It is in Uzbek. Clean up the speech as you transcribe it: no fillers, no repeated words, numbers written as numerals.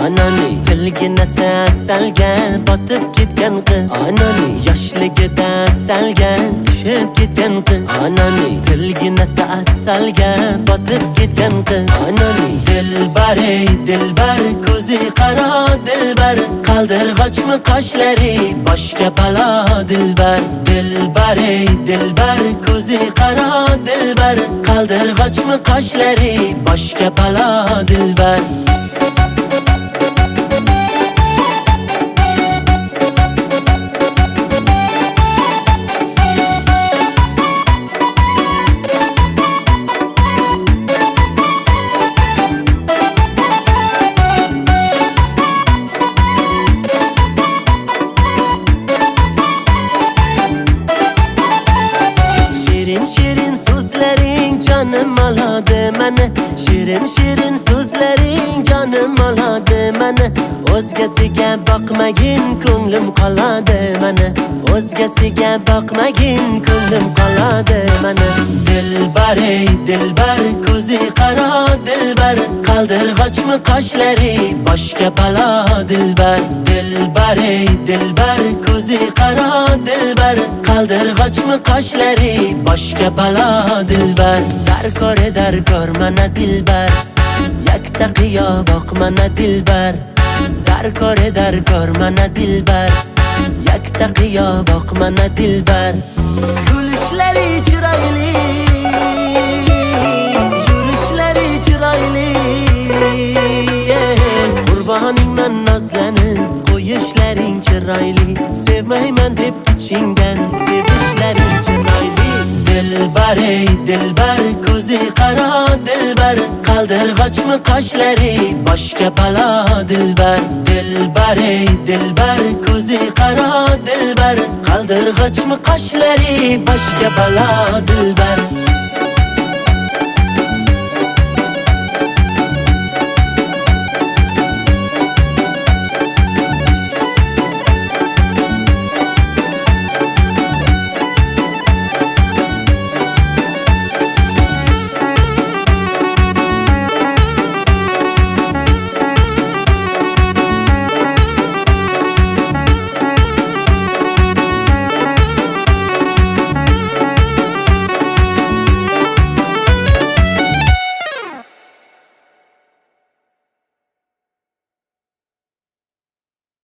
Anani tilgina salga botib ketgan qiz. Anani yoshligida salga tushib ketgan qiz. Anani tilgina salga botib ketgan qiz. Anani dilbar ey dilbar ko'zi qaro dilbar qaldirg'ochmi qoshlari boshga balo dilbar. Dilbar ey dilbar ko'zi qaro dilbar qaldirg'ochmi qoshlari boshga balo dilbar. Shirin so'zlaring jonim oladi meni. Shirin so'zlaring jonim oladi meni. O'zgasiga boqmagin ko'nglim qoladi meni. O'zgasiga boqmagin ko'nglim qoladi meni. Dilbar ey dilbar ko'zi qaro dilbar qaldirg'ochmi qoshlari boshga balo dilbar. Dilbar ey dilbar ko'zi qaro dilbar qaldirg'ochmi qoshlari boshga balo dilbar. Darkor mana dilbar yakta qiyo boq mana dilbar. Darkor mana dilbar yakta qiyo boq mana dilbar. Kulishlari chiroyli yurishlari chiroyli qurboningman nozlanib qo'yishlaring chiroyli. Sevmayman deb ichingdan sevishlaring chiroyli. Dilbar ey dilbar ko'zi qaro dilbar qaldirg'ochmi qoshlari boshga balo dilbar. Dilbar ey dilbar ko'zi qaro dilbar qaldirg'ochmi qoshlari boshga balo dilbar.